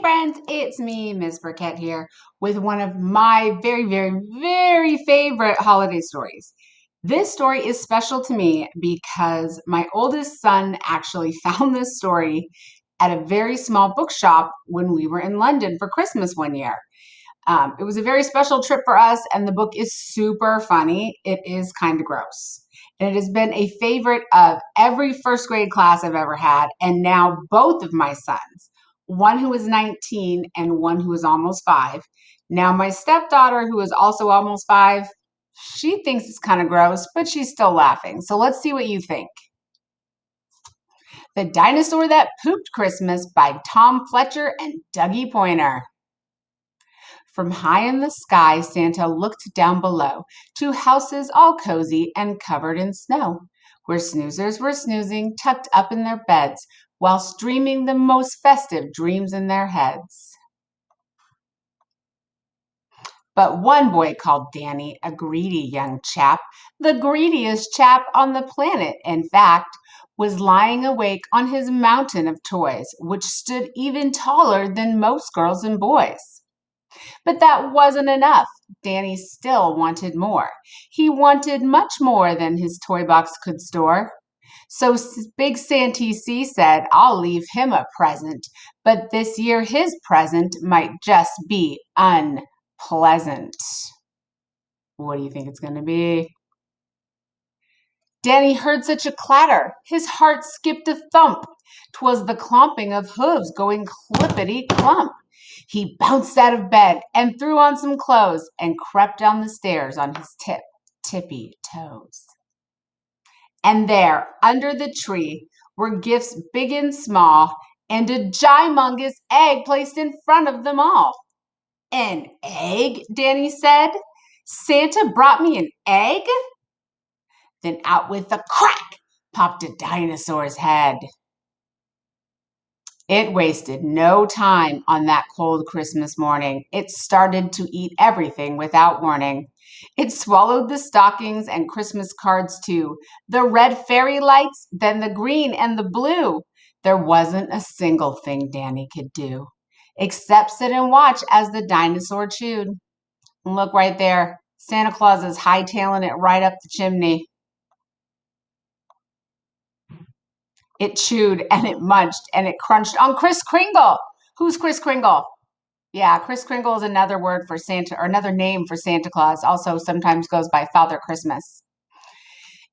Friends, it's me, Miss Burkett here, with one of my very, very, very favorite holiday stories. This story is special to me because my oldest son actually found this story at a very small bookshop when we were in London for Christmas one year. It was a very special trip for us, and the book is super funny. It is kind of gross. And it has been a favorite of every first grade class I've ever had, and now both of my sons, one who is 19 and one who is almost 5. Now, my stepdaughter, who is also almost 5, she thinks it's kind of gross, but she's still laughing. So let's see what you think. The Dinosaur That Pooped Christmas by Tom Fletcher and Dougie Pointer. From high in the sky, Santa looked down below, to houses all cozy and covered in snow, where snoozers were snoozing, tucked up in their beds, whilst dreaming the most festive dreams in their heads. But one boy called Danny, a greedy young chap, the greediest chap on the planet, in fact, was lying awake on his mountain of toys, which stood even taller than most girls and boys. But that wasn't enough. Danny still wanted more. He wanted much more than his toy box could store. So Big Santee C said, I'll leave him a present, but this year his present might just be unpleasant. What do you think it's going to be? Danny heard such a clatter, his heart skipped a thump. 'Twas the clomping of hooves going clippity-clomp. He bounced out of bed and threw on some clothes and crept down the stairs on his tippy toes. And there, under the tree, were gifts big and small, and a gymongous egg placed in front of them all. An egg? Danny said. Santa brought me an egg? Then out with a crack popped a dinosaur's head. It wasted no time on that cold Christmas morning. It started to eat everything without warning. It swallowed the stockings and Christmas cards too, the red fairy lights, then the green and the blue. There wasn't a single thing Danny could do, except sit and watch as the dinosaur chewed. And look right there, Santa Claus is hightailing it right up the chimney. It chewed and it munched and it crunched on Kris Kringle. Who's Kris Kringle? Yeah, Kris Kringle is another word for Santa, or another name for Santa Claus, also sometimes goes by Father Christmas.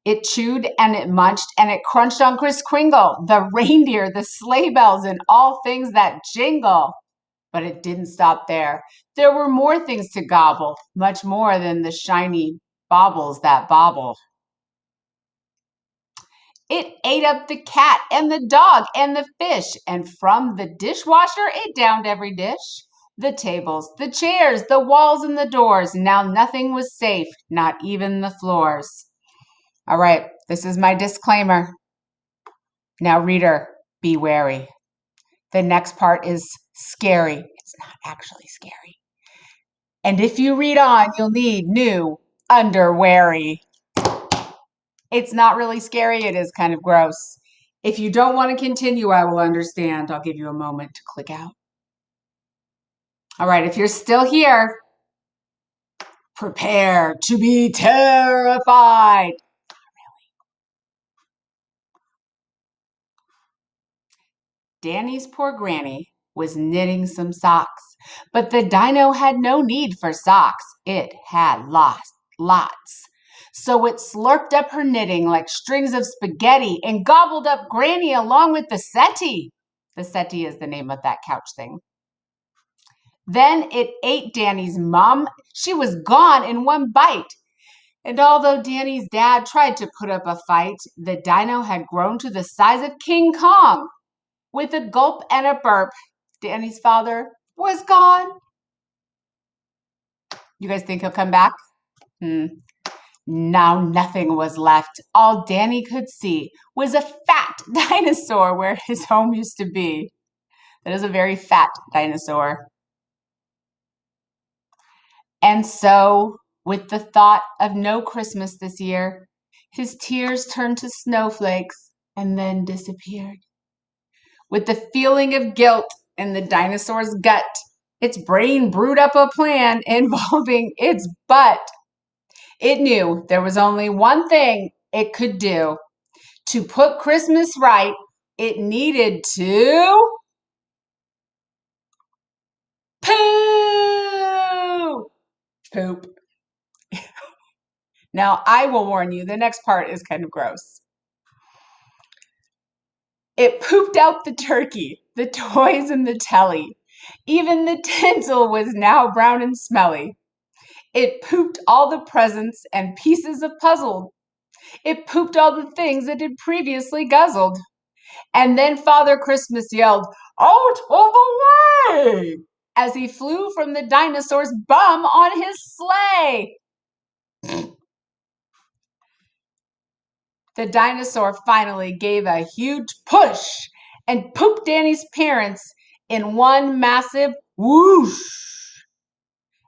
It chewed and it munched and it crunched on Kris Kringle, the reindeer, the sleigh bells, and all things that jingle. But it didn't stop there. There were more things to gobble, much more than the shiny baubles that bobble. It ate up the cat and the dog and the fish, and from the dishwasher it downed every dish. The tables, the chairs, the walls, and the doors. Now nothing was safe, not even the floors. All right, this is my disclaimer. Now, reader, be wary. The next part is scary. It's not actually scary. And if you read on, you'll need new underweary. It's not really scary. It is kind of gross. If you don't want to continue, I will understand. I'll give you a moment to click out. All right, if you're still here, prepare to be terrified. Danny's poor granny was knitting some socks, but the dino had no need for socks. It had lots. So it slurped up her knitting like strings of spaghetti and gobbled up Granny along with the settee. The settee is the name of that couch thing. Then it ate Danny's mom. She was gone in one bite. And although Danny's dad tried to put up a fight, the dino had grown to the size of King Kong. With a gulp and a burp, Danny's father was gone. You guys think he'll come back? Now nothing was left. All Danny could see was a fat dinosaur where his home used to be. That is a very fat dinosaur. And so, with the thought of no Christmas this year, his tears turned to snowflakes and then disappeared. With the feeling of guilt in the dinosaur's gut. Its brain brewed up a plan involving its butt. It knew there was only one thing it could do. To put Christmas right, it needed to poo! Poop. Now, I will warn you, the next part is kind of gross. It pooped out the turkey, the toys, and the telly. Even the tinsel was now brown and smelly. It pooped all the presents and pieces of puzzle. It pooped all the things it had previously guzzled. And then Father Christmas yelled, "Out of the way!" as he flew from the dinosaur's bum on his sleigh. The dinosaur finally gave a huge push and pooped Danny's parents in one massive whoosh.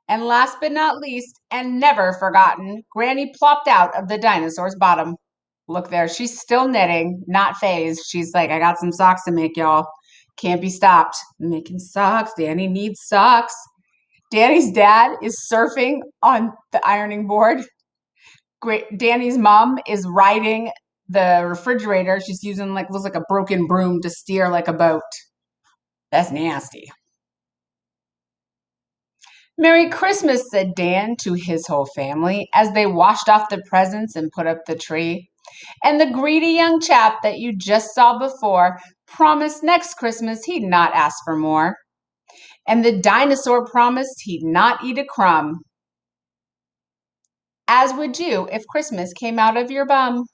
And last but not least, and never forgotten, Granny plopped out of the dinosaur's bottom. Look there, she's still knitting, not phased. She's like, I got some socks to make, y'all. Can't be stopped. I'm making socks. Danny needs socks. Danny's dad is surfing on the ironing board. Danny's mom is riding the refrigerator. She's using looks like a broken broom to steer like a boat. That's nasty. Merry Christmas, said Dan to his whole family as they washed off the presents and put up the tree. And the greedy young chap that you just saw before promised next Christmas he'd not ask for more. And the dinosaur promised he'd not eat a crumb. As would you if Christmas came out of your bum.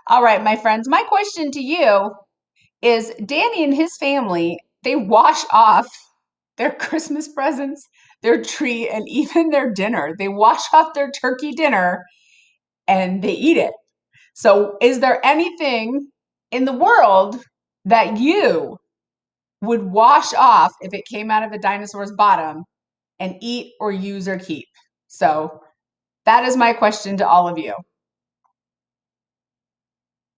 All right, my friends, my question to you is Danny and his family, they wash off their Christmas presents, their tree, and even their dinner. They wash off their turkey dinner and they eat it. So, is there anything in the world that you would wash off if it came out of a dinosaur's bottom and eat or use or keep? So, that is my question to all of you.